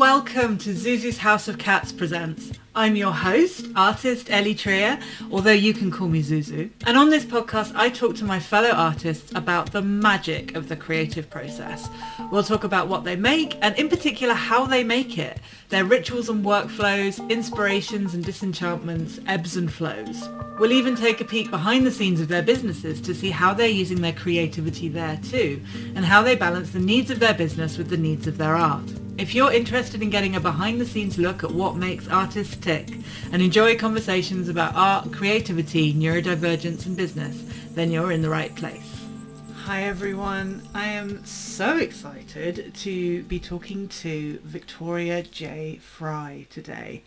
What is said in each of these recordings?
welcome to Zuzu's House of Cats Presents. I'm your host, artist Ellie Trier, although you can call me Zuzu. And on this podcast, I talk to my fellow artists about the magic of the creative process. We'll talk about what they make, and in particular, how they make it, their rituals and workflows, inspirations and disenchantments, ebbs and flows. We'll even take a peek behind the scenes of their businesses to see how they're using their creativity there too, and how they balance the needs of their business with the needs of their art. If you're interested in getting a behind-the-scenes look at what makes artists tick and enjoy conversations about art, creativity, neurodivergence and business, then you're in the right place. Hi everyone, I am so excited to be talking to Victoria J. Fry today.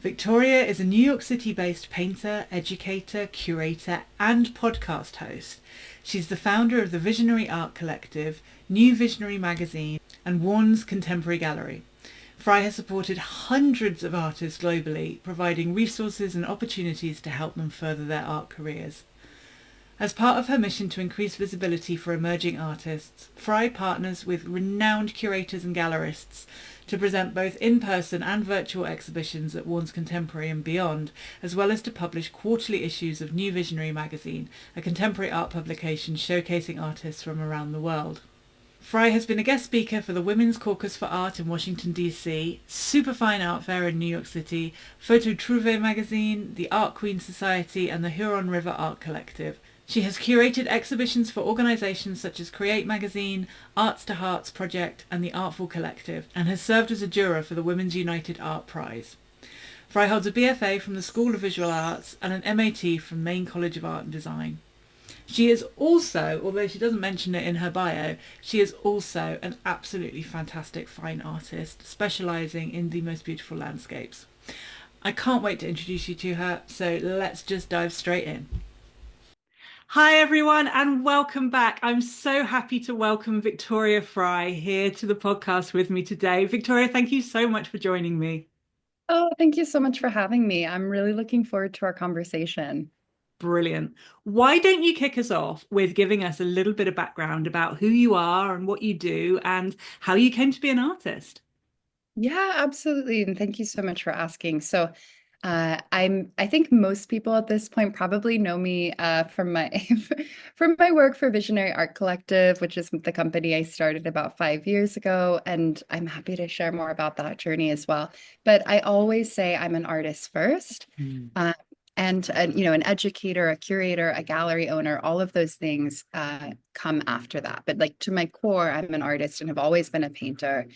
Victoria is a New York City-based painter, educator, curator and podcast host. She's the founder of the Visionary Art Collective, New Visionary Magazine and Warren's Contemporary Gallery. Fry has supported hundreds of artists globally, providing resources and opportunities to help them further their art careers. As part of her mission to increase visibility for emerging artists, Fry partners with renowned curators and gallerists to present both in-person and virtual exhibitions at Warren's Contemporary and beyond, as well as to publish quarterly issues of New Visionary Magazine, a contemporary art publication showcasing artists from around the world. Fry has been a guest speaker for the Women's Caucus for Art in Washington, D.C., Superfine Art Fair in New York City, Photo Trouvé magazine, the Art Queen Society and the Huron River Art Collective. She has curated exhibitions for organisations such as Create Magazine, Arts to Hearts Project and the Artful Collective, and has served as a juror for the Women's United Art Prize. Fry holds a BFA from the School of Visual Arts and an MAT from Maine College of Art and Design. She is also, although she doesn't mention it in her bio, she is also an absolutely fantastic fine artist, specialising in the most beautiful landscapes. I can't wait to introduce you to her, so let's just dive straight in. Hi everyone and welcome back. I'm so happy to welcome Victoria Fry here to the podcast with me today. Victoria, thank you so much for joining me. Oh, thank you so much for having me. I'm really looking forward to our conversation. Brilliant. Why don't you kick us off with giving us a little bit of background about who you are and what you do and how you came to be an artist? Yeah, absolutely. And thank you so much for asking. I think most people at this point probably know me from my from my work for Visionary Art Collective, which is the company I started about 5 years ago. And I'm happy to share more about that journey as well. But I always say I'm an artist first. An educator, a curator, a gallery owner, all of those things come after that. But like to my core, I'm an artist and have always been a painter.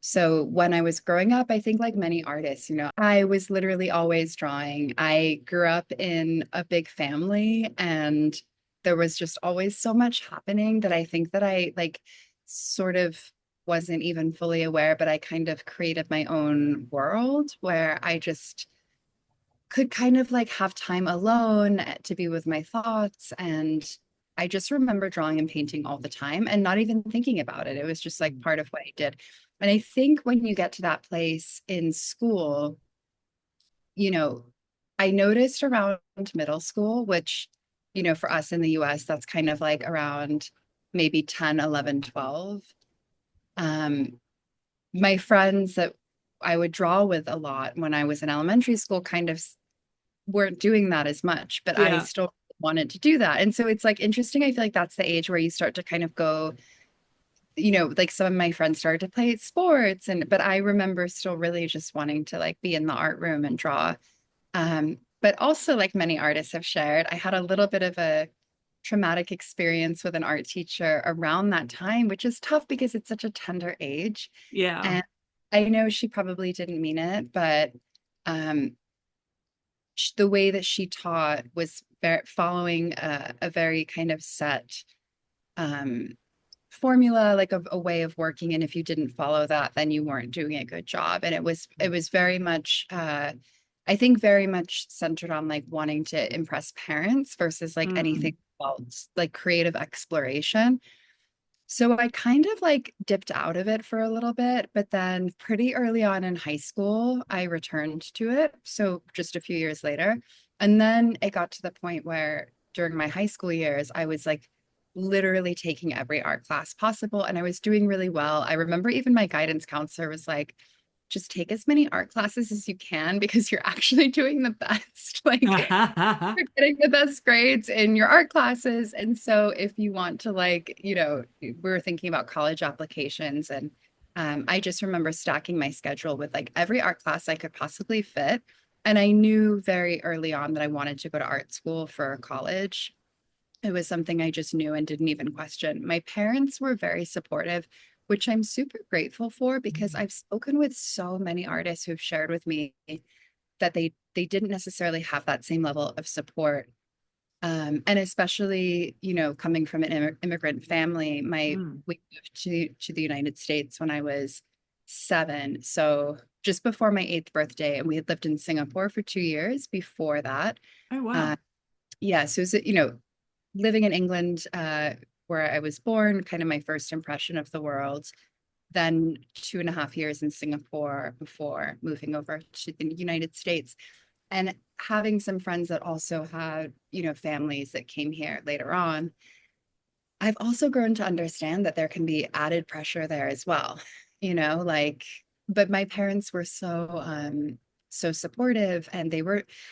So when I was growing up, I think like many artists, I was literally always drawing. I grew up in a big family and there was just always so much happening that I think that I like sort of wasn't even fully aware, but I kind of created my own world where I just could kind of like have time alone to be with my thoughts. And I just remember drawing and painting all the time and not even thinking about it. It was just like part of what I did. And I think when you get to that place in school, I noticed around middle school, which, for us in the US, that's kind of like around maybe 10, 11, 12. My friends that I would draw with a lot when I was in elementary school kind of weren't doing that as much, but I still wanted to do that. And so it's like interesting. I feel like that's the age where you start to kind of go, like some of my friends started to play sports but I remember still really just wanting to like be in the art room and draw. But also like many artists have shared, I had a little bit of a traumatic experience with an art teacher around that time, which is tough because it's such a tender age. Yeah. And I know she probably didn't mean it, but the way that she taught was following a very kind of set formula, like a way of working. And if you didn't follow that, then you weren't doing a good job. And it was very much, I think very much centered on like wanting to impress parents versus like anything else, like creative exploration. So I kind of like dipped out of it for a little bit, but then pretty early on in high school, I returned to it. So just a few years later. And then it got to the point where during my high school years, I was like literally taking every art class possible, and I was doing really well. I remember even my guidance counselor was like, just take as many art classes as you can because you're actually doing the best. Like you're getting the best grades in your art classes. And so if you want to like, we were thinking about college applications, and I just remember stacking my schedule with like every art class I could possibly fit. And I knew very early on that I wanted to go to art school for college. It was something I just knew and didn't even question. My parents were very supportive, which I'm super grateful for because I've spoken with so many artists who've shared with me that they didn't necessarily have that same level of support. And especially, coming from an immigrant family, Mm. we moved to the United States when I was 7. So just before my 8th birthday, and we had lived in Singapore for 2 years before that. Oh, Uh, wow. yeah, so it was, living in England, where I was born, kind of my first impression of the world. Then 2.5 years in Singapore before moving over to the United States, and having some friends that also had, families that came here later on. I've also grown to understand that there can be added pressure there as well, like, but my parents were so supportive, and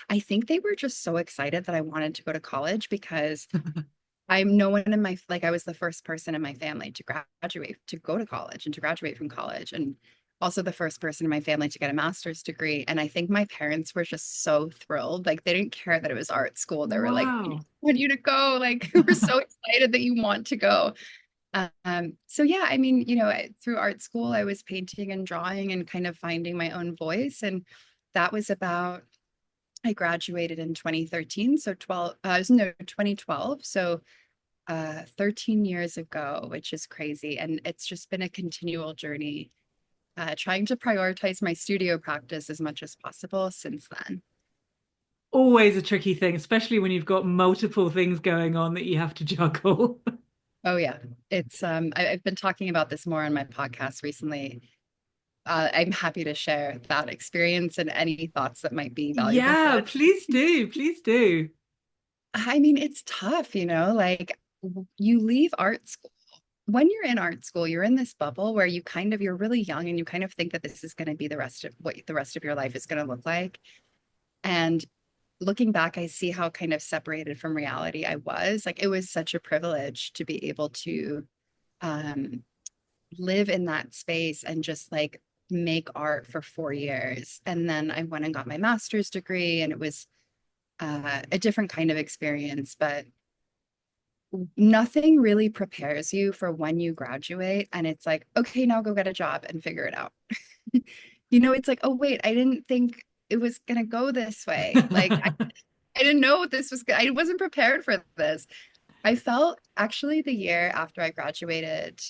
I think they were just so excited that I wanted to go to college because I'm no one in my like I was the first person in my family to graduate, to go to college and to graduate from college, and also the first person in my family to get a master's degree. And I think my parents were just so thrilled. Like they didn't care that it was art school. They were like, "We Wow. want you to go. Like we're so excited that you want to go." So yeah, I mean, through art school, I was painting and drawing and kind of finding my own voice. And that was about I graduated in 2013, so 12, no, 2012. So 13 years ago, which is crazy. And it's just been a continual journey, trying to prioritize my studio practice as much as possible since then. Always a tricky thing, especially when you've got multiple things going on that you have to juggle. Oh yeah, it's I've been talking about this more on my podcast recently. I'm happy to share that experience and any thoughts that might be valuable for Yeah, it. please do. Please do. I mean, it's tough, like you leave art school. When you're in art school, you're in this bubble where you're really young and you kind of think that this is going to be the rest of what the rest of your life is going to look like. And looking back, I see how kind of separated from reality I was. Like it was such a privilege to be able to um, live in that space and just like make art for 4 years. And then I went and got my master's degree, and it was a different kind of experience, but nothing really prepares you for when you graduate. And it's like, okay, now go get a job and figure it out. It's like, oh, wait, I didn't think it was going to go this way. Like, I didn't know this was good. I wasn't prepared for this. I felt actually the year after I graduated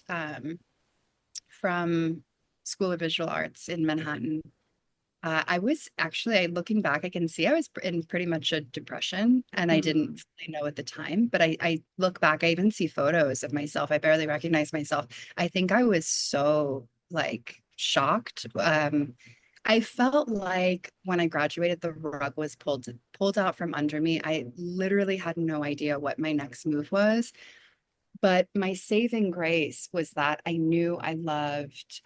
from School of Visual Arts in Manhattan, I was actually, looking back, I can see I was in pretty much a depression, and I didn't Mm. really know at the time. But I look back, I even see photos of myself. I barely recognize myself. I think I was so like shocked. I felt like when I graduated, the rug was pulled out from under me. I literally had no idea what my next move was. But my saving grace was that I knew I loved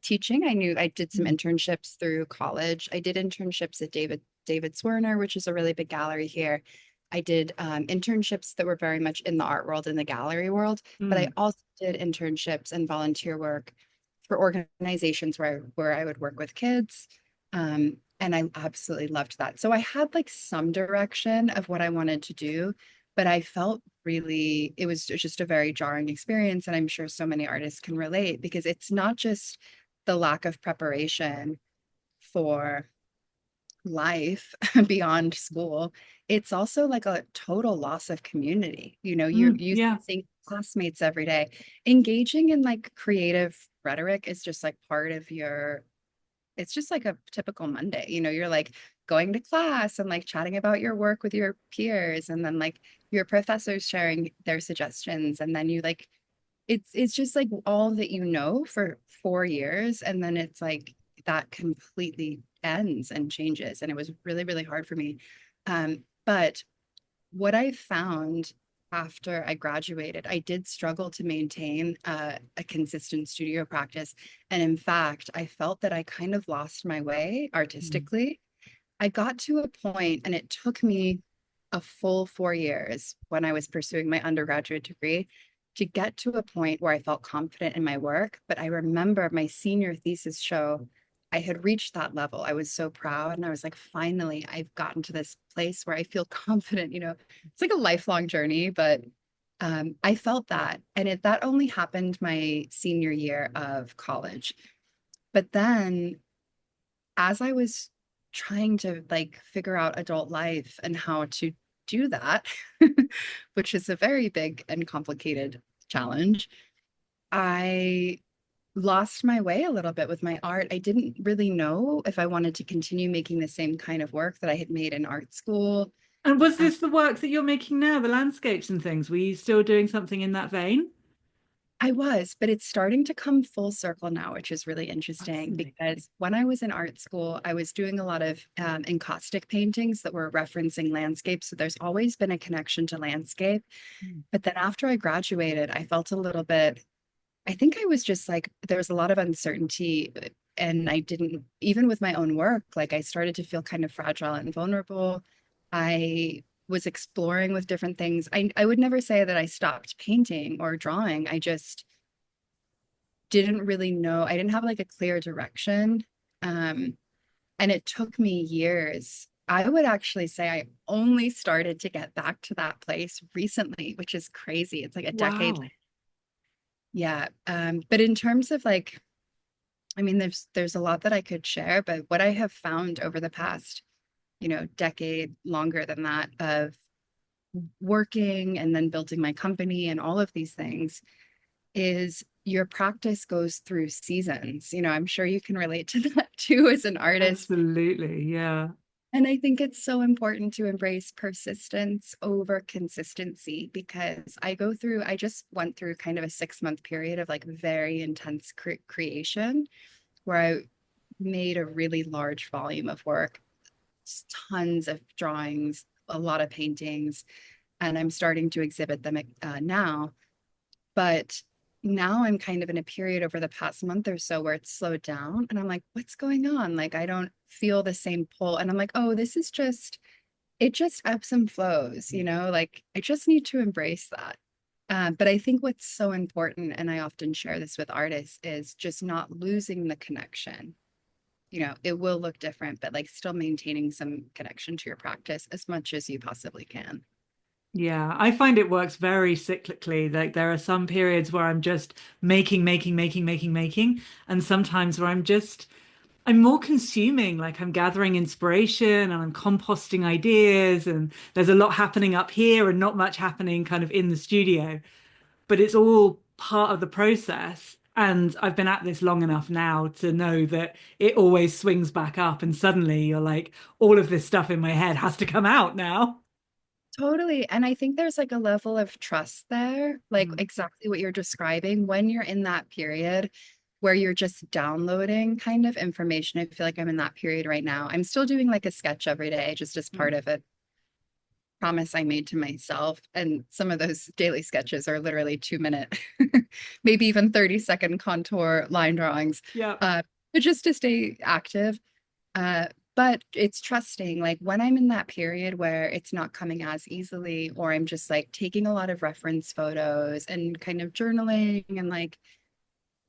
teaching. I knew I did some Mm. internships through college. I did internships at David Swerner, which is a really big gallery here. I did internships that were very much in the art world, in the gallery world, but I Mm. also did internships and volunteer work for organizations where I would work with kids. And I absolutely loved that. So I had like some direction of what I wanted to do, but I felt really, it was just a very jarring experience. And I'm sure so many artists can relate because it's not just the lack of preparation for life beyond school. It's also like a total loss of community. You Yeah. think classmates every day. Engaging in like creative rhetoric is just like part of it's just like a typical Monday. You're like going to class and like chatting about your work with your peers, and then like your professors sharing their suggestions, and then you like it's just like all that for 4 years, and then it's like that completely ends and changes, and it was really really hard for me. But what I found after I graduated, I did struggle to maintain a consistent studio practice. And in fact, I felt that I kind of lost my way Mm. artistically. I got to a point, and it took me a full 4 years when I was pursuing my undergraduate degree to get to a point where I felt confident in my work. But I remember my senior thesis show, I had reached that level. I was so proud. And I was like, finally, I've gotten to this place where I feel confident. It's like a lifelong journey, but I felt that. And that only happened my senior year of college. But then as I was trying to like figure out adult life and how to do that, which is a very big and complicated challenge, I lost my way a little bit with my art. I didn't really know if I wanted to continue making the same kind of work that I had made in art school. And was Uh, this the work that you're making now, the landscapes and things? Were you still doing something in that vein? I was, but it's starting to come full circle now, which is really interesting Fascinating. because when I was in art school, I was doing a lot of encaustic paintings that were referencing landscapes. So there's always been a connection to landscape. Mm. But then after I graduated, I felt a little bit, I think I was just like, there was a lot of uncertainty. And I didn't, even with my own work, like I started to feel kind of fragile and vulnerable. I was exploring with different things. I would never say that I stopped painting or drawing. I just didn't really know. I didn't have like a clear direction. Um, and it took me years. I would actually say I only started to get back to that place recently, which is crazy. It's like a decade. Wow. Yeah. But in terms of like, I mean, there's a lot that I could share, but what I have found over the past, decade longer than that of working and then building my company and all of these things is your practice goes through seasons. I'm sure you can relate to that too as an artist. Absolutely. Yeah. And I think it's so important to embrace persistence over consistency because I just went through kind of a 6-month period of like very intense creation where I made a really large volume of work, tons of drawings, a lot of paintings, and I'm starting to exhibit them now. But now I'm kind of in a period over the past month or so where it's slowed down. And I'm like, what's going on? Like, I don't feel the same pull. And I'm like, oh, it just ebbs and flows, like I just need to embrace that. But I think what's so important, and I often share this with artists, is just not losing the connection. It will look different, but like still maintaining some connection to your practice as much as you possibly can. Yeah, I find it works very cyclically. Like there are some periods where I'm just making, and sometimes where I'm more consuming, like I'm gathering inspiration and I'm composting ideas, and there's a lot happening up here and not much happening kind of in the studio, but it's all part of the process. And I've been at this long enough now to know that it always swings back up, and suddenly you're like, all of this stuff in my head has to come out now. Totally. And I think there's like a level of trust there, like Mm. exactly what you're describing when you're in that period where you're just downloading kind of information. I feel like I'm in that period right now. I'm still doing like a sketch every day, just as part Mm. of a promise I made to myself. And some of those daily sketches are literally 2 minute, maybe even 30-second contour line drawings, Yeah. uh, but just to stay active. Uh, but it's trusting, like when I'm in that period where it's not coming as easily, or I'm just like taking a lot of reference photos and kind of journaling and like,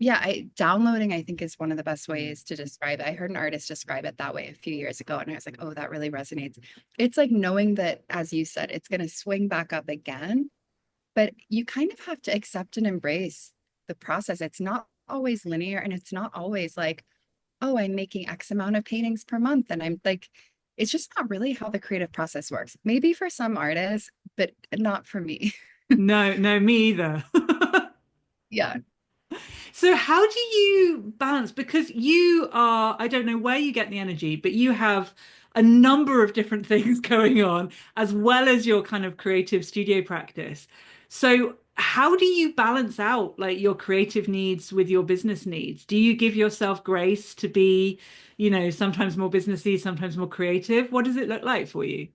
yeah, downloading, I think is one of the best ways to describe it. I heard an artist describe it that way a few years ago, and I was like, oh, that really resonates. It's like knowing that, as you said, it's going to swing back up again, but you kind of have to accept and embrace the process. It's not always linear, and it's not always like, oh, I'm making X amount of paintings per month. And I'm like, it's just not really how the creative process works. Maybe for some artists, but not for me. No, no, me either. Yeah, So how do you balance? Because you are, I don't know where you get the energy, but you have a number of different things going on, as well as your kind of creative studio practice. So how do you balance out like your creative needs with your business needs? Do you give yourself grace to be, sometimes more businessy, sometimes more creative? What does it look like for you?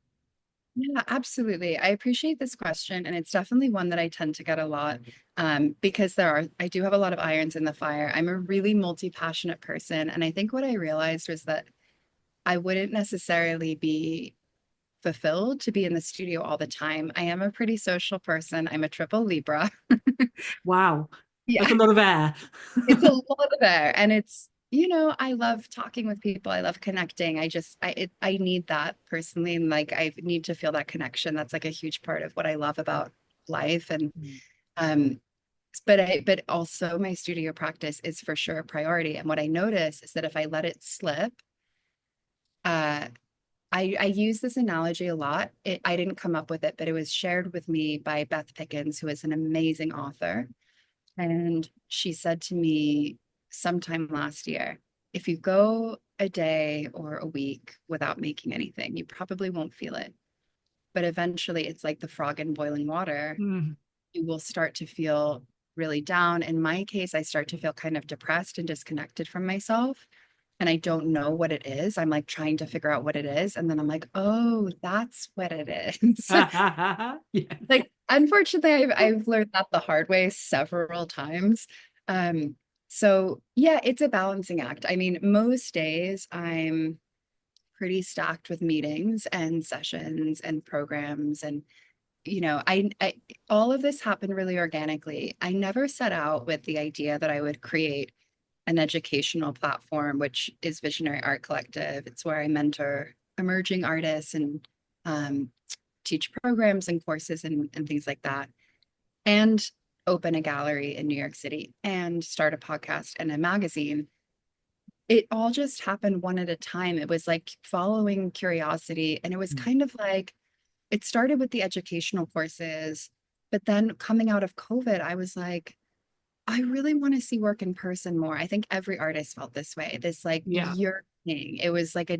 Yeah, absolutely. I appreciate this question, and it's definitely one that I tend to get a lot, because I do have a lot of irons in the fire. I'm a really multi-passionate person, and I think what I realized was that I wouldn't necessarily be fulfilled to be in the studio all the time. I am a pretty social person. I'm a triple Libra. Wow, that's Yeah, a lot of air. it's a lot there, and I love talking with people. I love connecting. I need that personally, and like I need to feel that connection. That's like a huge part of what I love about life. And um but also my studio practice is for sure a priority. And what I notice is that if I let it slip, uh I use this analogy a lot. I didn't come up with it, but it was shared with me by Beth Pickens, who is an amazing author. And she said to me sometime last year, if you go a day or a week without making anything, you probably won't feel it. But eventually, it's like the frog in boiling water. Mm. You will start to feel really down. In my case, I start to feel kind of depressed and disconnected from myself. And I don't know what it is. I'm like trying to figure out what it is. And then I'm like, oh, that's what it is. Yes. Like, unfortunately, I've learned that the hard way several times. Um, so yeah, it's a balancing act. I mean, most days I'm pretty stacked with meetings and sessions and programs, and I all of this happened really organically. I never set out with the idea that I would create an educational platform, which is Visionary Art Collective. It's where I mentor emerging artists and um, teach programs and courses and things like that, and open a gallery in New York City and start a podcast and a magazine. It all just happened one at a time. It was like following curiosity. And it was Mm. kind of like it started with the educational courses, but then coming out of COVID, I was like, I really want to see work in person more. I think every artist felt this way, this like Yeah. yearning. It was like a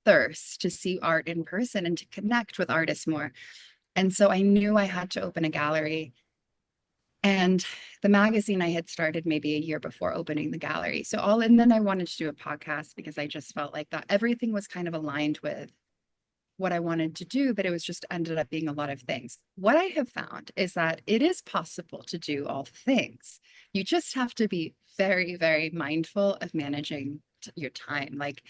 thirst to see art in person and to connect with artists more. And so I knew I had to open a gallery. And the magazine I had started maybe a year before opening the gallery. And then I wanted to do a podcast because I just felt like that everything was kind of aligned with what I wanted to do, but it was just ended up being a lot of things. What I have found is that it is possible to do all the things. You just have to be very, very mindful of managing your time. Like,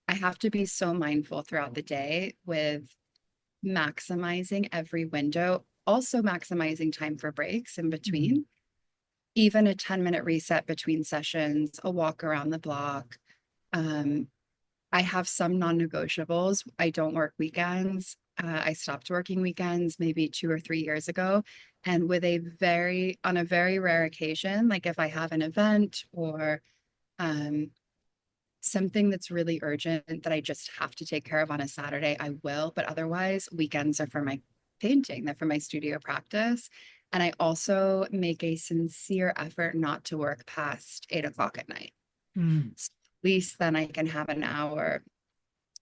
I have to be so mindful throughout the day with maximizing every window, also maximizing time for breaks in Mm. between, even a 10-minute reset between sessions, a walk around the block. Um, I have some non-negotiables. I don't work weekends. I stopped working weekends maybe 2 or 3 years ago. And on a very rare occasion, like if I have an event or um, something that's really urgent that I just have to take care of on a Saturday, I will. But otherwise, weekends are for my painting, they're for my studio practice. And I also make a sincere effort not to work past 8 o'clock at night. Mm. So at least then I can have an hour,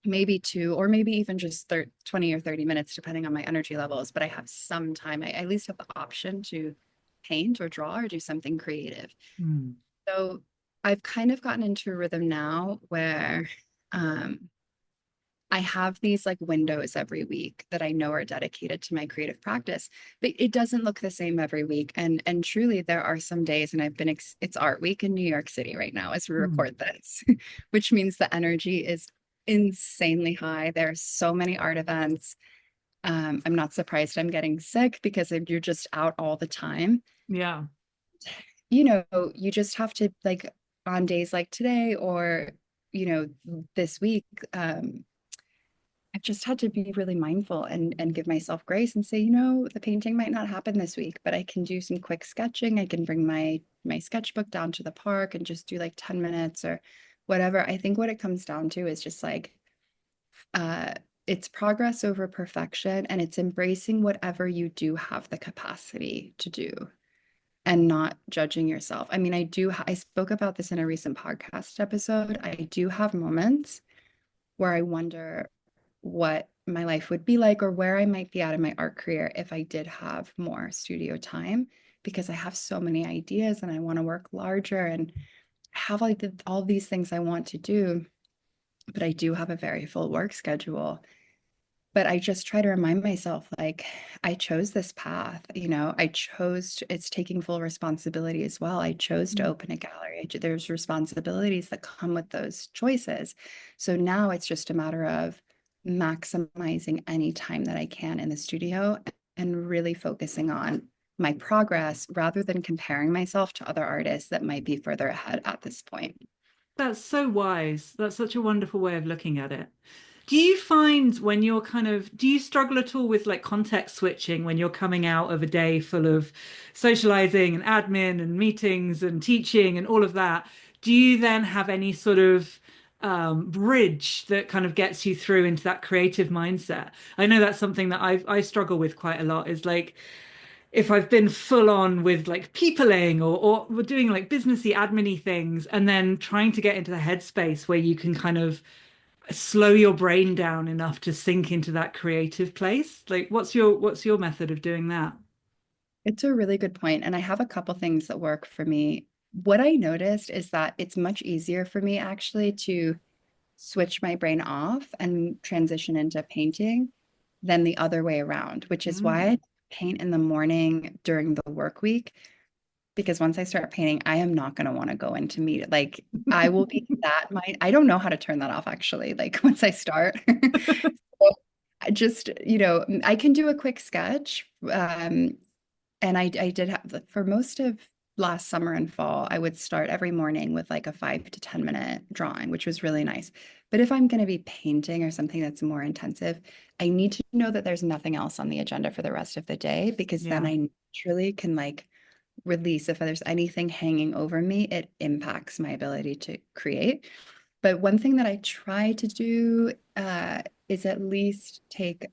maybe two, or maybe even just 20 or 30 minutes, depending on my energy levels. But I have some time. I at least have the option to paint or draw or do something creative. Mm. So I've kind of gotten into a rhythm now where um, I have these like windows every week that I know are dedicated to my creative practice, but it doesn't look the same every week. And truly, there are some days, and it's Art Week in New York City right now as we Mm. record this, which means the energy is insanely high. There are so many art events. I'm not surprised I'm getting sick because you're just out all the time. Yeah. You just have to like on days like today or this week. I've just had to be really mindful and give myself grace and say, the painting might not happen this week, but I can do some quick sketching. I can bring my sketchbook down to the park and just do like 10 minutes or whatever. I think what it comes down to is just like uh it's progress over perfection, and it's embracing whatever you do have the capacity to do and not judging yourself. I mean, I spoke about this in a recent podcast episode. I do have moments where I wonder what my life would be like or where I might be at in my art career if I did have more studio time, because I have so many ideas and I want to work larger and have like all these things I want to do, but I do have a very full work schedule. but I just try to remind myself, like, I chose this path, it's taking full responsibility as well. I chose to Mm. open a gallery. There's responsibilities that come with those choices. So now it's just a matter of maximizing any time that I can in the studio and really focusing on my progress rather than comparing myself to other artists that might be further ahead at this point. That's so wise. That's such a wonderful way of looking at it. Do you find when you're do you struggle at all with like context switching when you're coming out of a day full of socializing and admin and meetings and teaching and all of that? Do you then have any sort of bridge that kind of gets you through into that creative mindset? I know that's something that I struggle with quite a lot is like if I've been full on with like peopling or we're doing like businessy admin-y things and then trying to get into the headspace where you can kind of slow your brain down enough to sink into that creative place. Like what's your method of doing that? It's a really good point, and I have a couple things that work for me. What I noticed is that it's much easier for me actually to switch my brain off and transition into painting than the other way around, which is why Mm. I paint in the morning during the work week. Because once I start painting, I am not going to want to go into meet. Like I will be that mind. I don't know how to turn that off actually. Like once I start. So I just, I can do a quick sketch. And I did have for most of last summer and fall, I would start every morning with like a 5 to 10 minute drawing, which was really nice. But if I'm going to be painting or something that's more intensive, I need to know that there's nothing else on the agenda for the rest of the day because then Yeah. I naturally can like release if there's anything hanging over me, it impacts my ability to create. But one thing that I try to do is at least take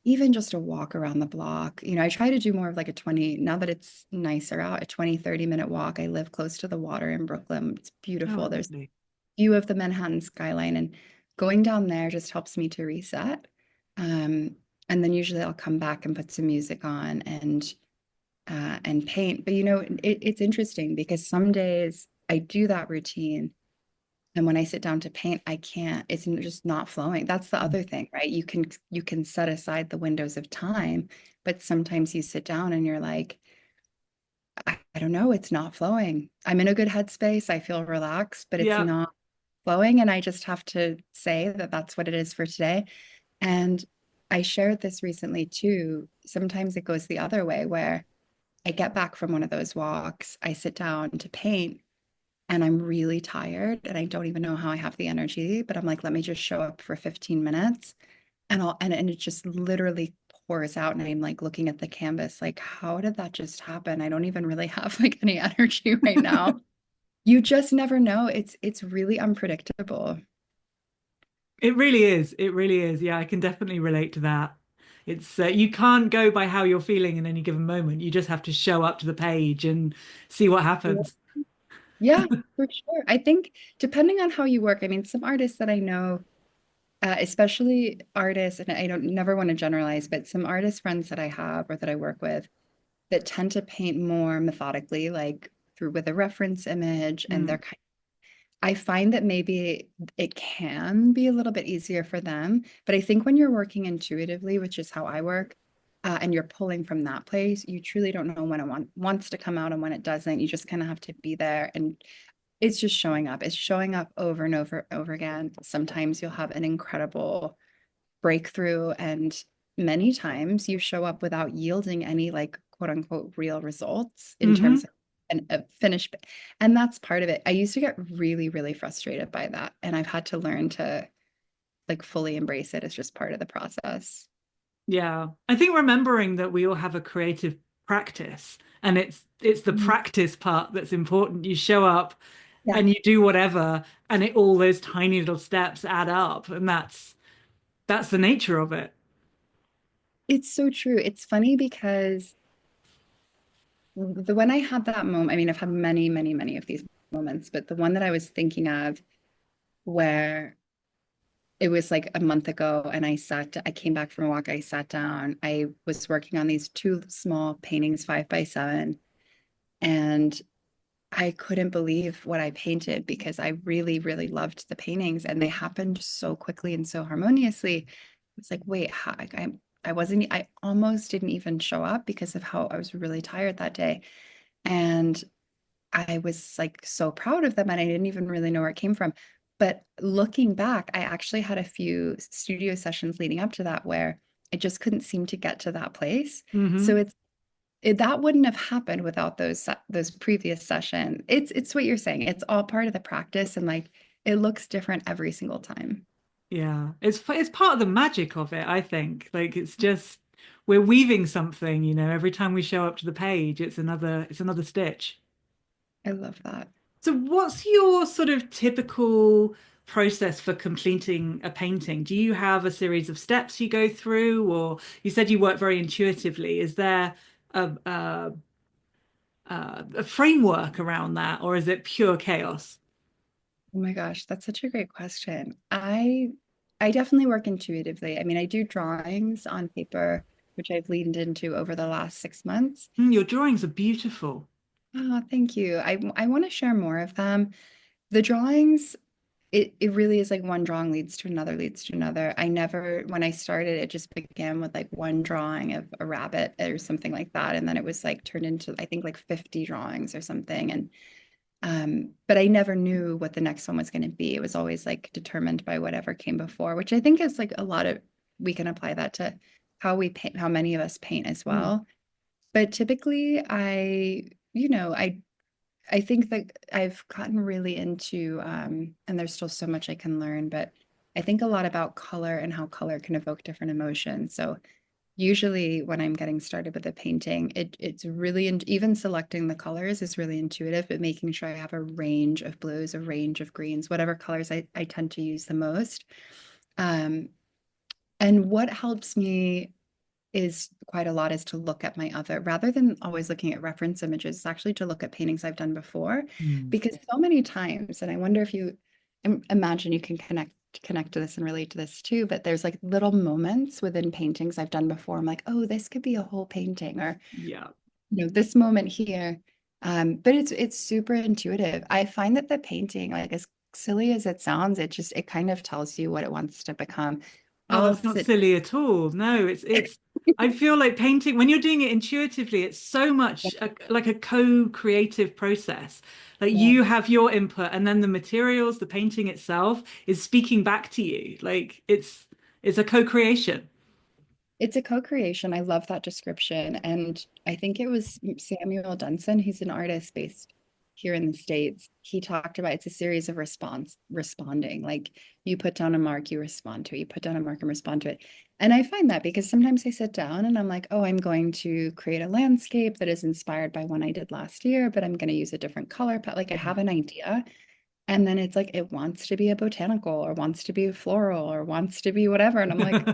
even just a walk around the block. I try to do more of like a 20, now that it's nicer out, a 20, 30 minute walk. I live close to the water in Brooklyn. It's Oh, beautiful. There's lovely. view of the Manhattan skyline, and going down there just helps me to reset. Um, and then usually I'll come back and put some music on and paint. But it's interesting because some days I do that routine and when I sit down to paint, I can't, it's just not flowing. That's the other thing, right? You can set aside the windows of time, but sometimes you sit down and you're like, I don't know, it's not flowing. I'm in a good headspace. I feel relaxed, but it's Yeah. not flowing. And I just have to say that that's what it is for today. And I shared this recently too. Sometimes it goes the other way where I get back from one of those walks, I sit down to paint and I'm really tired and I don't even know how I have the energy, but I'm like, let me just show up for 15 minutes and it just literally pours out and I'm like looking at the canvas like, how did that just happen? I don't even really have like any energy right now. You just never know. It's really unpredictable. It really is. It really is. Yeah, I can definitely relate to that. It's you can't go by how you're feeling in any given moment. You just have to show up to the page and see what happens. Yeah, for sure. I think depending on how you work, I mean, some artists that I know, especially artists, and I don't never want to generalize, but some artist friends that I have or that I work with that tend to paint more methodically, like through with a reference image, and Mm. I find that maybe it can be a little bit easier for them. But I think when you're working intuitively, which is how I work, and you're pulling from that place, you truly don't know when it wants to come out and when it doesn't. You just kind of have to be there and it's just showing up. It's showing up over and over again. Sometimes you'll have an incredible breakthrough, and many times you show up without yielding any like quote unquote real results in terms Hmm. of a finished. And that's part of it. I used to get really, really frustrated by that. And I've had to learn to like fully embrace it as just part of the process. Yeah. I think remembering that we all have a creative practice and it's the Mhm. practice part that's important. You show up Yeah, and you do whatever and it all those tiny little steps add up and that's the nature of it. it's so true. It's funny because the when I had that moment, I mean, I've had many, many, many of these moments, but the one that I was thinking of where it was like a month ago and I came back from a walk, I sat down, I was working on these two small paintings, 5 by 7, and I couldn't believe what I painted because I really, really loved the paintings and they happened so quickly and so harmoniously. was like, wait, how, I wasn't, I almost didn't even show up because of how I was really tired that day. And I was like so proud of them and I didn't even really know where it came from. But looking back, I actually had a few studio sessions leading up to that where I just couldn't seem to get to that place. So Hmm. that wouldn't have happened without those previous sessions. It's what you're saying. It's all part of the practice and like it looks different every single time. Yeah, it's part of the magic of it, I think. Like it's just we're weaving something, every time we show up to the page, it's another stitch. I love that. So what's your sort of typical process for completing a painting? Do you have a series of steps you go through, or you said you work very intuitively? Is there a framework around that, or is it pure chaos? Oh my gosh, that's such a great question. I definitely work intuitively. I mean, I do drawings on paper, which I've leaned into over the last 6 months. Your drawings are beautiful. Oh, thank you. I want to share more of them. The drawings, it really is like one drawing leads to another, leads to another. I never, when I started, it just began with like one drawing of a rabbit or something like that. And then it was like turned into, I think, like 50 drawings or something. And but I never knew what the next one was going to be. It was always like determined by whatever came before, which I think is like a lot of, we can apply that to how we paint, how many of us paint as Mm. well. But typically I think that I've gotten really into, and there's still so much I can learn, but I think a lot about color and how color can evoke different emotions. So usually when I'm getting started with a painting, it's really, and even selecting the colors is really intuitive, but making sure I have a range of blues, a range of greens, whatever colors I tend to use the most. Um, and what helps me is quite a lot is to look at my other, rather than always looking at reference images, it's actually to look at paintings I've done before. Mm. Because so many times, and I wonder if you imagine you can connect to this and relate to this too, but there's like little moments within paintings I've done before. I'm like, oh, this could be a whole painting, or Yeah. this moment here. But it's super intuitive. I find that the painting, like as silly as it sounds, it kind of tells you what it wants to become. Oh, I'll that's not sit. silly at all. No, it's I feel like painting when you're doing it intuitively, it's so much like a co-creative process. Like Yeah. you have your input and then the materials, the painting itself is speaking back to you. Like it's a co-creation. It's a co-creation. I love that description. And I think it was Samuel Dunson, he's an artist based here in the States. He talked about it's a series of responding. Like you put down a mark, you respond to it. You put down a mark and respond to it. And I find that because sometimes I sit down and I'm like, oh, I'm going to create a landscape that is inspired by one I did last year, but I'm going to use a different color palette. Like I have an idea. And then it's like it wants to be a botanical or wants to be a floral or wants to be whatever. And I'm like,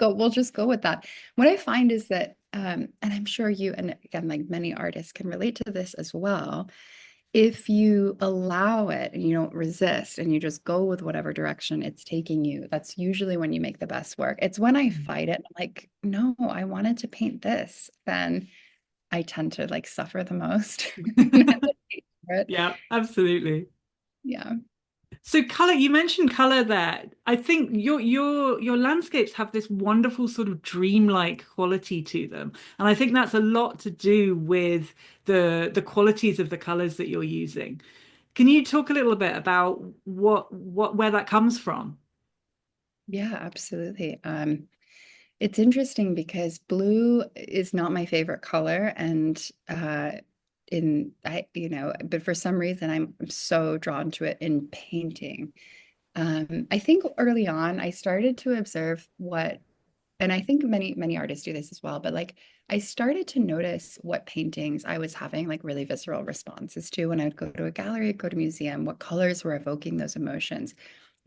we'll just go with that. What I find is that, and I'm sure you, and again, like many artists can relate to this as well. If you allow it and you don't resist and you just go with whatever direction it's taking you, that's usually when you make the best work. It's when I fight it, I'm like, no, I wanted to paint this, then I tend to like suffer the most. And hesitate for it. Yeah, absolutely. Yeah. So color, you mentioned color there. I think your landscapes have this wonderful sort of dreamlike quality to them. And I think that's a lot to do with the qualities of the colors that you're using. Can you talk a little bit about what where that comes from? Yeah, absolutely. It's interesting because blue is not my favorite color, and but for some reason I'm so drawn to it in painting. I think early on I started to observe what, and I think many artists do this as well, but like I started to notice what paintings I was having like really visceral responses to when I would go to a gallery, go to a museum, what colors were evoking those emotions.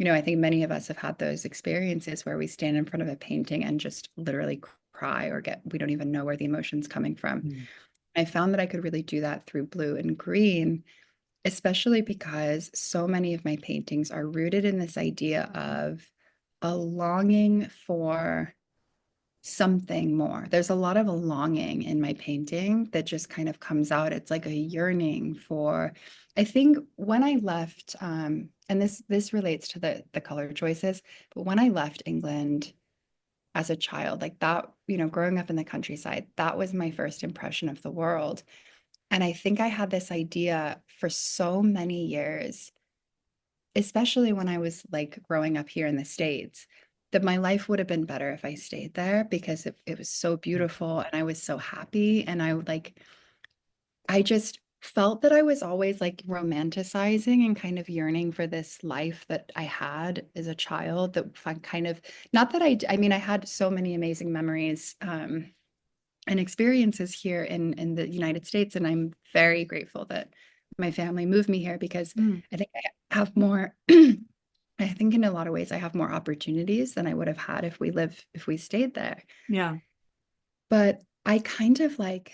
I think many of us have had those experiences where we stand in front of a painting and just literally cry or we don't even know where the emotion's coming from. Mm. I found that I could really do that through blue and green, especially because so many of my paintings are rooted in this idea of a longing for something more. There's a lot of a longing in my painting that just kind of comes out. It's like a yearning for, I think when I left, and this relates to the color choices, but when I left England as a child. Like that, growing up in the countryside, that was my first impression of the world. And I think I had this idea for so many years, especially when I was like growing up here in the States, that my life would have been better if I stayed there because it was so beautiful and I was so happy. And I just felt that I was always like romanticizing and kind of yearning for this life that I had as a child that I kind of, not that I mean, I had so many amazing memories and experiences here in the United States. And I'm very grateful that my family moved me here because Mm. I think I have more, I think in a lot of ways I have more opportunities than I would have had if we stayed there. Yeah. But I kind of like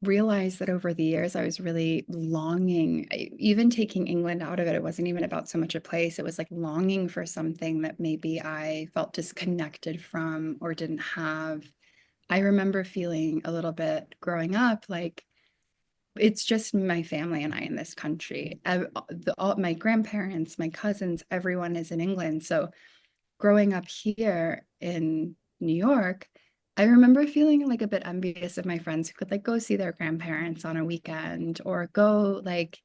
realized that over the years I was really longing, even taking England out of it, it wasn't even about so much a place. It was like longing for something that maybe I felt disconnected from or didn't have. I remember feeling a little bit growing up like it's just my family and I in this country. All my grandparents, my cousins, everyone is in England. So growing up here in New York, I remember feeling like a bit envious of my friends who could like go see their grandparents on a weekend or go like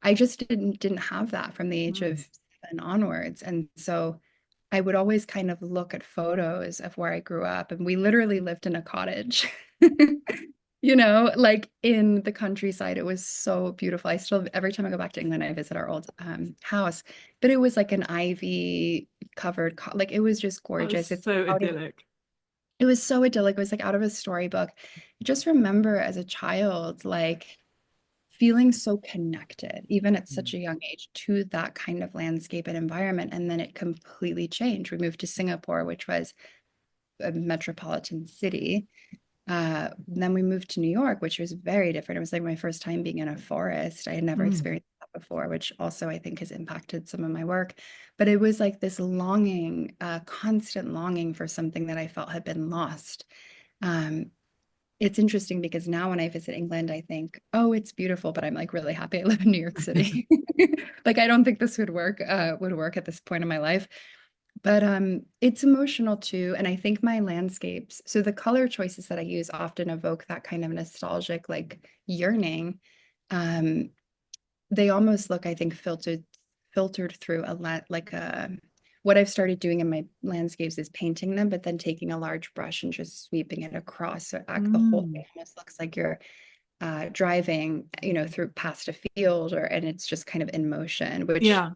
I just didn't have that from the age Mm. of 7 onwards. And so I would always kind of look at photos of where I grew up and we literally lived in a cottage. Like in the countryside, it was so beautiful. I still, every time I go back to England, I visit our old house, but it was like an ivy covered, like it was just That was gorgeous. so idyllic. It was so idyllic. It was like out of a storybook. I just remember as a child, like feeling so connected, even at such Mm. a young age, to that kind of landscape and environment. And then it completely changed. We moved to Singapore, which was a metropolitan city. Then we moved to New York, which was very different. It was like my first time being in a forest. I had never Mm. experienced that before, which also I think has impacted some of my work. But it was like this longing, constant longing for something that I felt had been lost. Um, it's interesting because now when I visit England, I think, oh, it's beautiful, but I'm like really happy I live in New York City. Like I don't think this would work at this point in my life. But it's emotional too. And I think my landscapes, so the color choices that I use often evoke that kind of nostalgic, like yearning. Um, they almost look, I think, filtered through like a what I've started doing in my landscapes is painting them, but then taking a large brush and just sweeping it across. So the whole thing Mm. almost looks like you're driving, through past a field and it's just kind of in motion, which Yeah.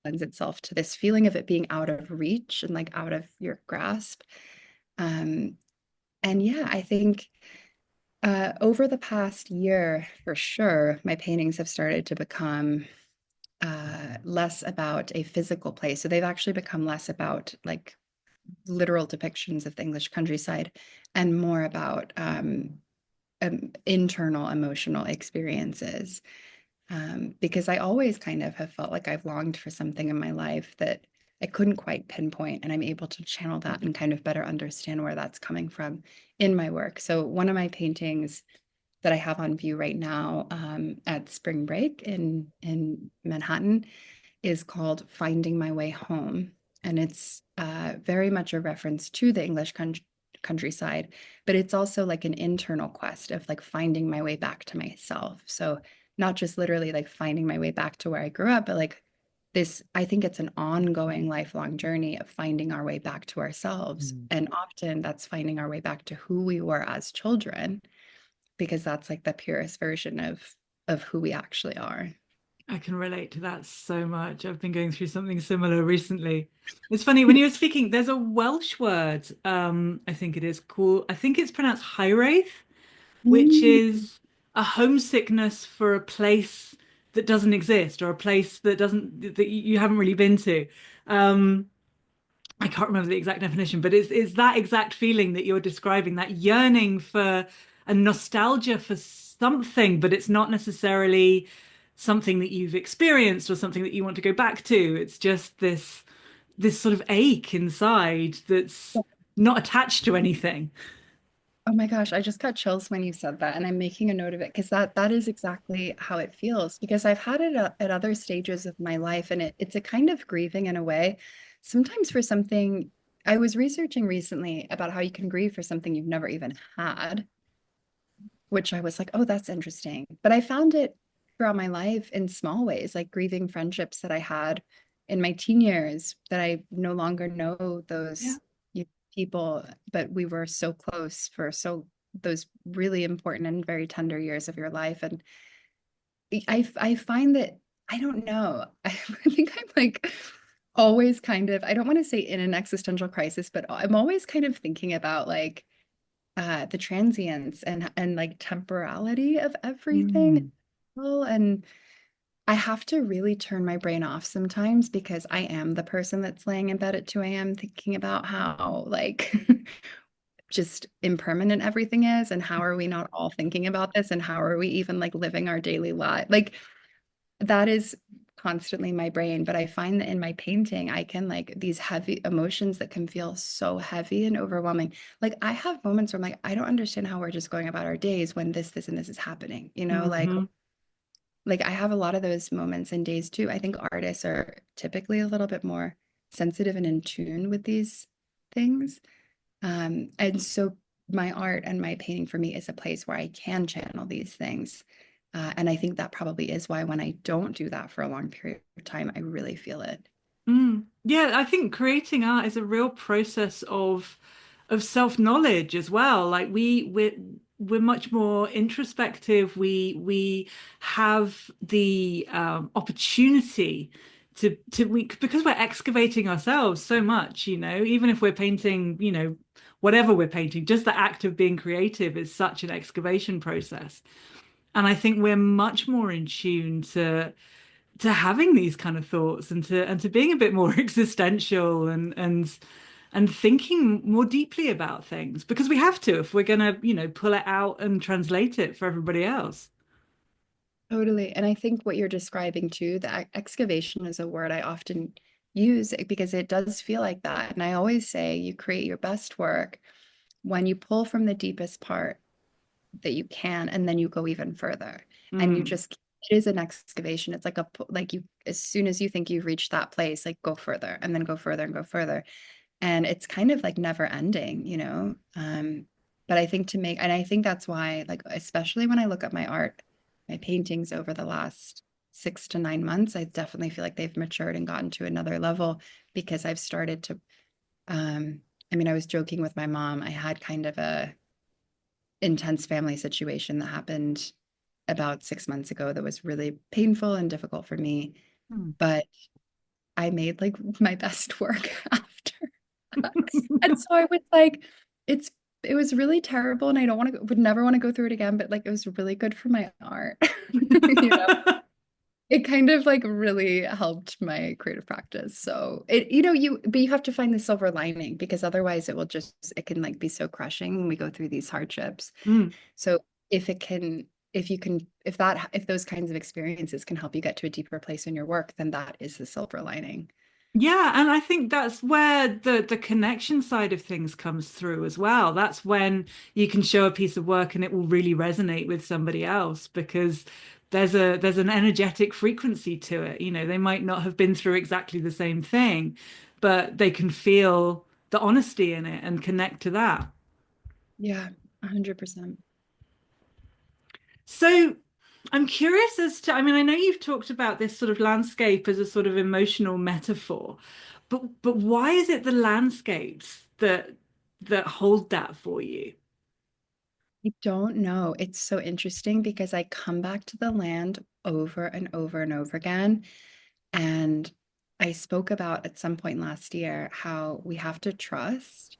lends itself to this feeling of it being out of reach and like out of your grasp. Um, and yeah, I think over the past year, for sure, my paintings have started to become less about a physical place. So they've actually become less about like literal depictions of the English countryside and more about internal emotional experiences. Because I always kind of have felt like I've longed for something in my life that I couldn't quite pinpoint, and I'm able to channel that and kind of better understand where that's coming from in my work. So one of my paintings that I have on view right now at spring break in Manhattan is called Finding My Way Home. And it's very much a reference to the English countryside, but it's also like an internal quest of like finding my way back to myself. So not just literally like finding my way back to where I grew up, but like this, I think it's an ongoing lifelong journey of finding our way back to ourselves. Mm. And often that's finding our way back to who we were as children, because that's like the purest version of who we actually are. I can relate to that so much. I've been going through something similar recently. It's funny when you were speaking, there's a Welsh word, I think it is called, I think it's pronounced Hiraeth, which Mm. is a homesickness for a place that doesn't exist or a place that doesn't that you haven't really been to. Um, I can't remember the exact definition, but it's that exact feeling that you're describing, that yearning for a nostalgia for something, but it's not necessarily something that you've experienced or something that you want to go back to. It's just this sort of ache inside that's not attached to anything. Oh my gosh, I just got chills when you said that, and I'm making a note of it because that is exactly how it feels. Because I've had it at other stages of my life, and it's a kind of grieving in a way, sometimes for something. I was researching recently about how you can grieve for something you've never even had, which I was like, oh, that's interesting. But I found it throughout my life in small ways, like grieving friendships that I had in my teen years that I no longer know Yeah. those people, but we were so close for so those really important and very tender years of your life. And I find that I don't know. I think I'm like always kind of, I don't want to say in an existential crisis, but I'm always kind of thinking about like the transience and like temporality of everything. Mm. Well, and I have to really turn my brain off sometimes because I am the person that's laying in bed at 2 a.m. thinking about how like just impermanent everything is and how are we not all thinking about this and how are we even like living our daily life? Like that is constantly my brain, but I find that in my painting, I can like these heavy emotions that can feel so heavy and overwhelming. Like I have moments where I'm like, I don't understand how we're just going about our days when this, and this is happening, Hmm. like I have a lot of those moments and days too. I think artists are typically a little bit more sensitive and in tune with these things. And so my art and my painting for me is a place where I can channel these things. And I think that probably is why when I don't do that for a long period of time, I really feel it. Mm. Yeah, I think creating art is a real process of self-knowledge as well. Like we're much more introspective. We have the opportunity to we because we're excavating ourselves so much, even if we're painting, whatever we're painting, just the act of being creative is such an excavation process. And I think we're much more in tune to having these kind of thoughts and to being a bit more existential and thinking more deeply about things because we have to if we're going to, pull it out and translate it for everybody else. Totally. And I think what you're describing too, the excavation is a word I often use because it does feel like that. And I always say you create your best work when you pull from the deepest part that you can and then you go even further and you Mm. just it is an excavation. It's like like you as soon as you think you've reached that place, like go further and then go further and go further, and it's kind of like never ending, but I think to make and I think that's why, like, especially when I look at my art, my paintings over the last 6 to 9 months, I definitely feel like they've matured and gotten to another level because I've started to I mean, I was joking with my mom. I had kind of a intense family situation that happened about 6 months ago that was really painful and difficult for me. Mm. But I made like my best work after. And so I was like, it's it was really terrible and I don't want to would never want to go through it again, but like it was really good for my art. You know, it kind of like really helped my creative practice. So but you have to find the silver lining because otherwise it can like be so crushing when we go through these hardships. Mm. So if it can, if those kinds of experiences can help you get to a deeper place in your work, then that is the silver lining. Yeah, and I think that's where the connection side of things comes through as well. That's when you can show a piece of work and it will really resonate with somebody else because there's an energetic frequency to it. They might not have been through exactly the same thing, but they can feel the honesty in it and connect to that. Yeah, 100%. So I'm curious as to, I mean, I know you've talked about this sort of landscape as a sort of emotional metaphor, but why is it the landscapes that hold that for you? I don't know. It's so interesting because I come back to the land over and over and over again. And I spoke about at some point last year how we have to trust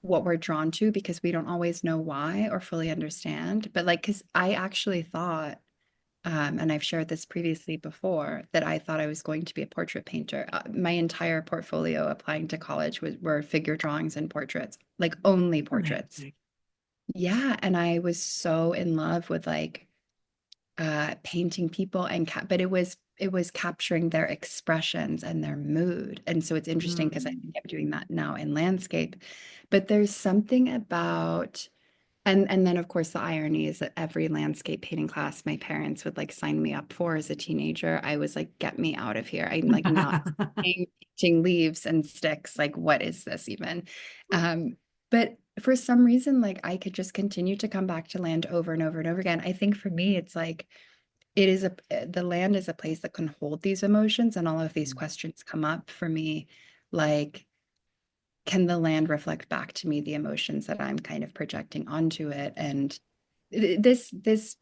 what we're drawn to because we don't always know why or fully understand. But like, because I actually thought, and I've shared this previously before, that I thought I was going to be a portrait painter. My entire portfolio applying to college were figure drawings and portraits, like only portraits. Amazing. Yeah, and I was so in love with like painting people but it was capturing their expressions and their mood. And so it's interesting because I Mm. think I'm doing that now in landscape. But there's something about And then of course the irony is that every landscape painting class my parents would like sign me up for as a teenager, I was like, get me out of here. I'm like not painting leaves and sticks. Like, what is this even? But for some reason, like I could just continue to come back to land over and over and over again. I think for me, it's like the land is a place that can hold these emotions, and all of these questions come up for me, like, can the land reflect back to me the emotions that I'm kind of projecting onto it? And this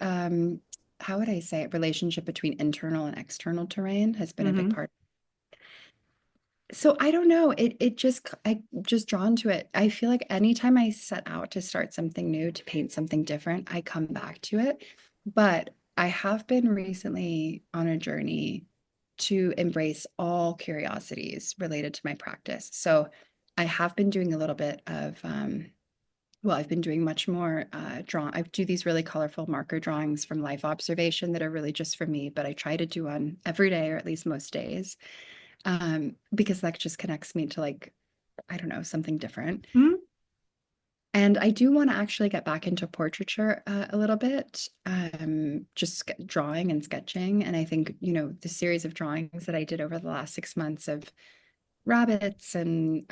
how would I say it, relationship between internal and external terrain has been a big Hmm. part. So I don't know. I just drawn to it. I feel like anytime I set out to start something new, to paint something different, I come back to it. But I have been recently on a journey to embrace all curiosities related to my practice. So I have been doing a little bit of well, I've been doing much more I do these really colorful marker drawings from life observation that are really just for me, but I try to do one every day or at least most days, because that just connects me to like, I don't know, something different. And I do want to actually get back into portraiture a little bit, just drawing and sketching. And I think, the series of drawings that I did over the last 6 months of rabbits and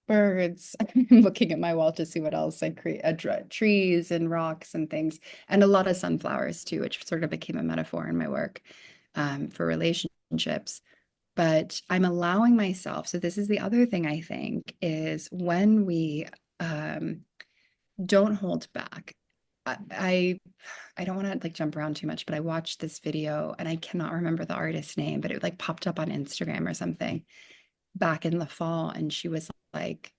birds. I'm looking at my wall to see what else I create, trees and rocks and things, and a lot of sunflowers too, which sort of became a metaphor in my work, for relationships. But I'm allowing myself. So this is the other thing I think is when we um, don't hold back. I don't want to like jump around too much, but I watched this video and I cannot remember the artist's name, but it like popped up on Instagram or something back in the fall, and she was like,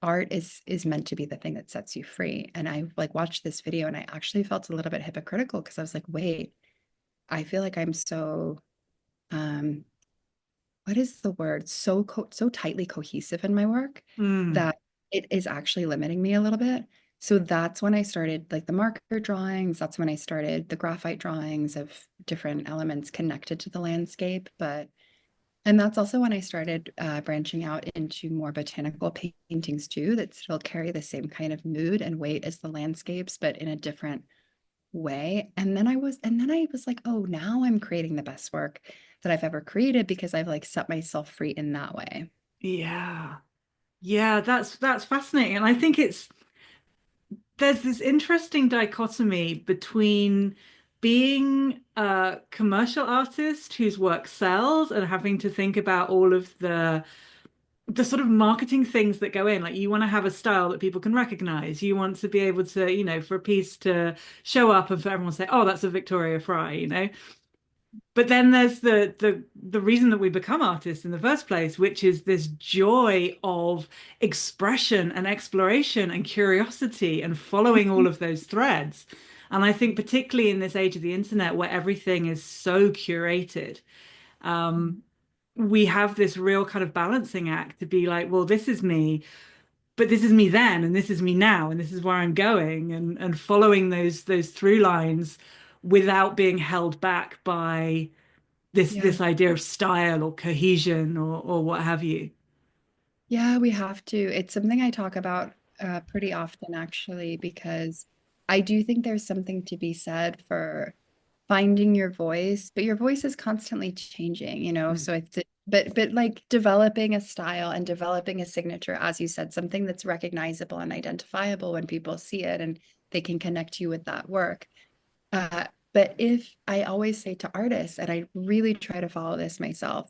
art is meant to be the thing that sets you free. And I like watched this video and I actually felt a little bit hypocritical because I was like, wait, I feel like I'm so um what is the word, so tightly cohesive in my work Mm. that it is actually limiting me a little bit. So that's when I started like the marker drawings. That's when I started the graphite drawings of different elements connected to the landscape. And that's also when I started branching out into more botanical paintings too, that still carry the same kind of mood and weight as the landscapes, but in a different way. And then I was like, oh, now I'm creating the best work that I've ever created because I've like set myself free in that way. Yeah. Yeah, that's fascinating. And I think there's this interesting dichotomy between being a commercial artist whose work sells and having to think about all of the sort of marketing things that go in. Like you want to have a style that people can recognize. You want to be able to, for a piece to show up and for everyone to say, "Oh, that's a Victoria Fry." But then there's the reason that we become artists in the first place, which is this joy of expression and exploration and curiosity and following all of those threads. And I think particularly in this age of the internet where everything is so curated, we have this real kind of balancing act to be like, well, this is me, but this is me then, and this is me now, and this is where I'm going, and following those through lines without being held back by Yeah. this idea of style or cohesion or what have you. Yeah, we have to. It's something I talk about pretty often, actually, because I do think there's something to be said for finding your voice, but your voice is constantly changing. Mm. So but like developing a style and developing a signature, as you said, something that's recognizable and identifiable when people see it and they can connect you with that work. Uh, but if I always say to artists, and I really try to follow this myself,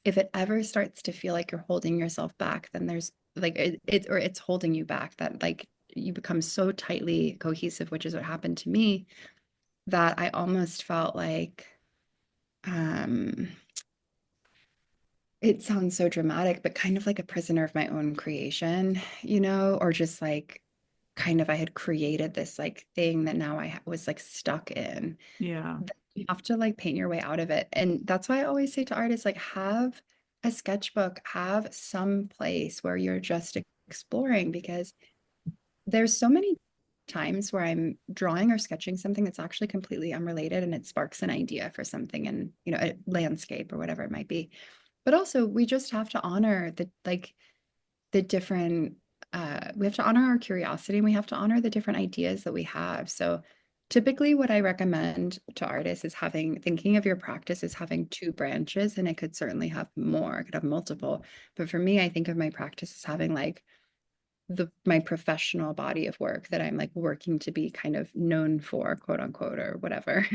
if it ever starts to feel like you're holding yourself back, then there's like or it's holding you back, that like you become so tightly cohesive, which is what happened to me, that I almost felt like um it sounds so dramatic, but kind of like a prisoner of my own creation, or just like kind of I had created this like thing that now I was like stuck in. Yeah. You have to like paint your way out of it. And that's why I always say to artists, like, have a sketchbook, have some place where you're just exploring, because there's so many times where I'm drawing or sketching something that's actually completely unrelated and it sparks an idea for something in, a landscape or whatever it might be. But also we just have to honor the different we have to honor our curiosity, and we have to honor the different ideas that we have. So typically what I recommend to artists is thinking of your practice as having two branches, and it could certainly have more, it could have multiple. But for me, I think of my practice as having like my professional body of work that I'm like working to be kind of known for, quote unquote, or whatever.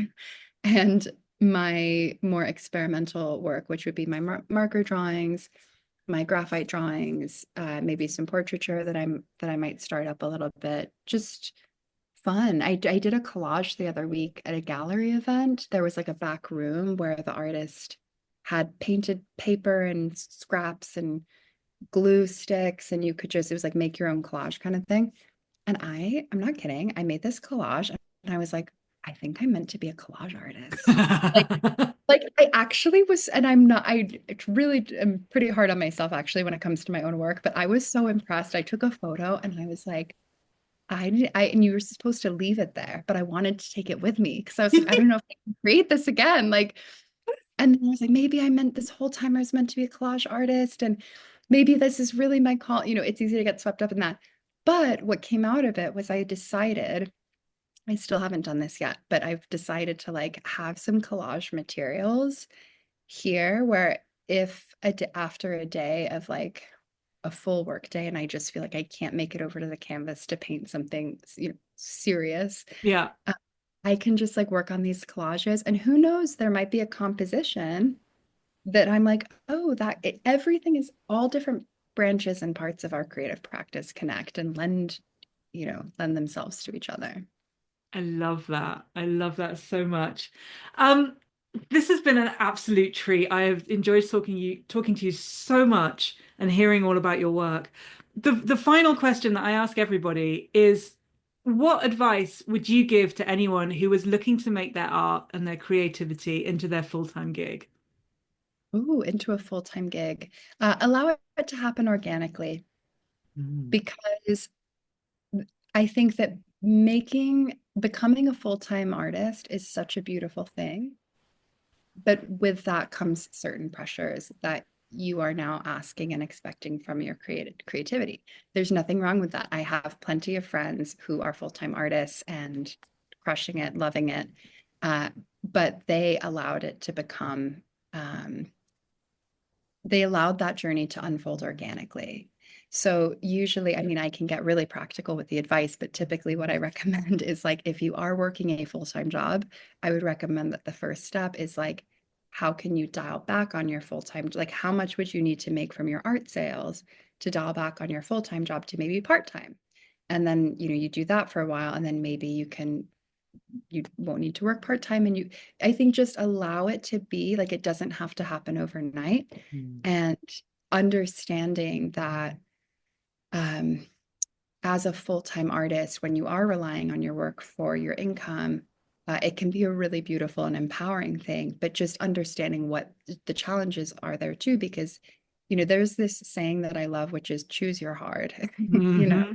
And my more experimental work, which would be my marker drawings, my graphite drawings, maybe some portraiture that I might start up a little bit. Just fun. I did a collage the other week at a gallery event. There was like a back room where the artist had painted paper and scraps and glue sticks, and you could just, it was like make your own collage kind of thing. And I'm not kidding, I made this collage and I was like, I think I'm meant to be a collage artist. Like, like I actually was, and I'm not, I really am pretty hard on myself actually when it comes to my own work, but I was so impressed. I took a photo and I was like, and you were supposed to leave it there, but I wanted to take it with me because I was like, I don't know if I can create this again. Like, and I was like, maybe I meant this whole time I was meant to be a collage artist, and maybe this is really my call. You know, it's easy to get swept up in that. But what came out of it was I decided, I still haven't done this yet, but I've decided to like have some collage materials here where if after a day of like a full work day and I just feel like I can't make it over to the canvas to paint something, you know, serious, Yeah. uh, I can just like work on these collages, and who knows, there might be a composition that I'm like, oh, everything is all different branches and parts of our creative practice connect and lend themselves to each other. I love that. I love that so much. Um, this has been an absolute treat. I have enjoyed talking to you so much and hearing all about your work. The final question that I ask everybody is, what advice would you give to anyone who was looking to make their art and their creativity into their full-time gig? Ooh, into a full-time gig. Allow it to happen organically, Mm. because I think that becoming a full-time artist is such a beautiful thing. But with that comes certain pressures that you are now asking and expecting from your creativity. There's nothing wrong with that. I have plenty of friends who are full-time artists and crushing it, loving it. Uh, but um, they allowed that journey to unfold organically. So usually, I mean, I can get really practical with the advice, but typically what I recommend is like, if you are working a full-time job, I would recommend that the first step is like, how can you dial back on your full-time, like how much would you need to make from your art sales to dial back on your full-time job to maybe part-time? And then, you do that for a while, and then maybe you won't need to work part-time, and I think just allow it to be like, it doesn't have to happen overnight. Mm. And understanding that, um, as a full-time artist, when you are relying on your work for your income, it can be a really beautiful and empowering thing, but just understanding what the challenges are there too, because there's this saying that I love, which is choose your hard. Hmm.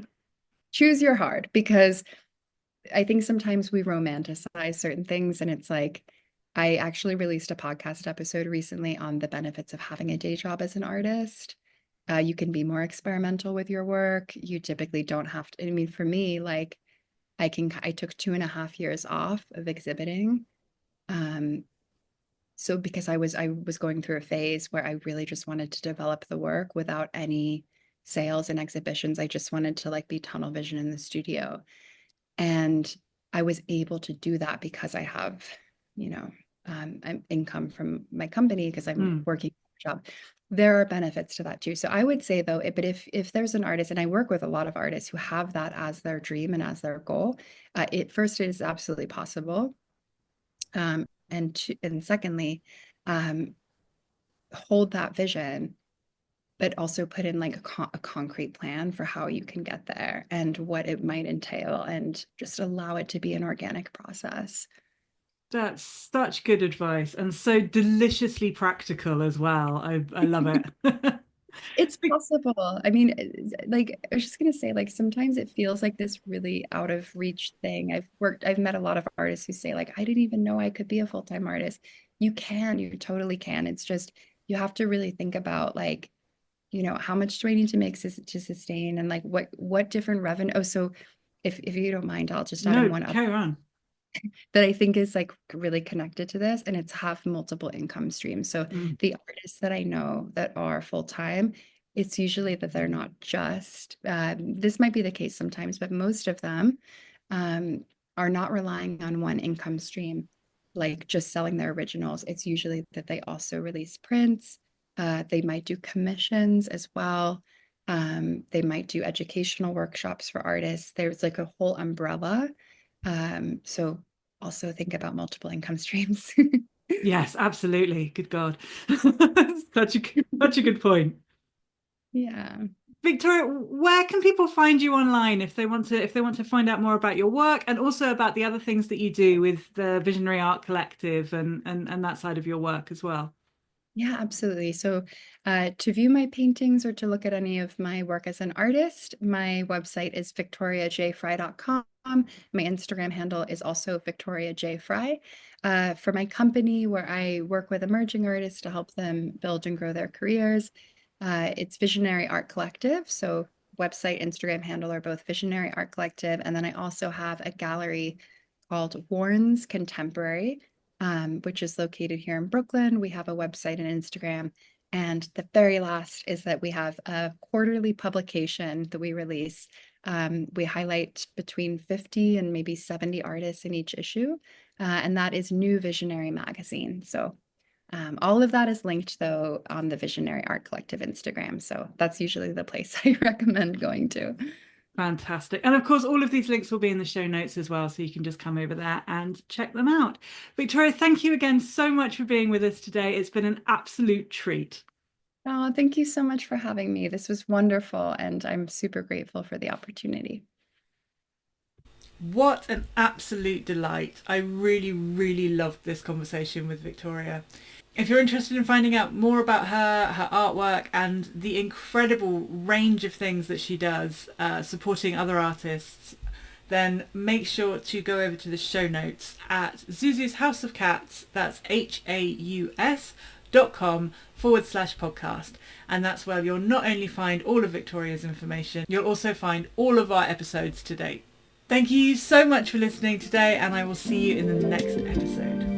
Choose your hard, because I think sometimes we romanticize certain things, and it's like, I actually released a podcast episode recently on the benefits of having a day job as an artist. You can be more experimental with your work. You typically don't have to. I mean, for me, like, I took 2.5 years off of exhibiting. Um, so because I was going through a phase where I really just wanted to develop the work without any sales and exhibitions. I just wanted to like be tunnel vision in the studio. And I was able to do that because I have, you know, income from my company because I'm Mm. working a job. There are benefits to that too. So I would say though, but if there's an artist, and I work with a lot of artists who have that as their dream and as their goal, it is absolutely possible. And secondly, um, hold that vision, but also put in like a concrete plan for how you can get there and what it might entail, and just allow it to be an organic process. That's such good advice and so deliciously practical as well. I love it. It's possible. I mean, like, I was just gonna say, like, sometimes it feels like this really out of reach thing. I've met a lot of artists who say, like, I didn't even know I could be a full-time artist. You totally can. It's just, you have to really think about, like, how much do I need to make to sustain, and like what different revenue. Oh, so if you don't mind, I'll just add in No, one other carry on. that I think is like really connected to this, and it's have multiple income streams. So Mm. the artists that I know that are full time, it's usually that they're not just, this might be the case sometimes, but most of them um, are not relying on one income stream, like just selling their originals. It's usually that they also release prints. They might do commissions as well. They might do educational workshops for artists. There's like a whole umbrella. So also think about multiple income streams. Yes, absolutely. Good God. Such a good point. Yeah. Victoria, where can people find you online if they want to find out more about your work and also about the other things that you do with the Visionary Art Collective and that side of your work as well? Yeah, absolutely. So, to view my paintings or to look at any of my work as an artist, my website is victoriajfry.com. My Instagram handle is also victoriajfry. For my company, where I work with emerging artists to help them build and grow their careers, it's Visionary Art Collective. So, website, Instagram handle are both Visionary Art Collective. And then I also have a gallery called Warren's Contemporary, which is located here in Brooklyn. We have a website and Instagram. And the very last is that we have a quarterly publication that we release. We highlight between 50 and maybe 70 artists in each issue, and that is New Visionary Magazine. So all of that is linked, though, on the Visionary Art Collective Instagram. So that's usually the place I recommend going to. Fantastic. And of course, all of these links will be in the show notes as well, so you can just come over there and check them out. Victoria, thank you again so much for being with us today. It's been an absolute treat. Oh, thank you so much for having me. This was wonderful, and I'm super grateful for the opportunity. What an absolute delight. I really, really loved this conversation with Victoria. If you're interested in finding out more about her artwork, and the incredible range of things that she does supporting other artists, then make sure to go over to the show notes at Zuzu's House of Cats. That's haus.com/podcast. And that's where you'll not only find all of Victoria's information, you'll also find all of our episodes to date. Thank you so much for listening today, and I will see you in the next episode.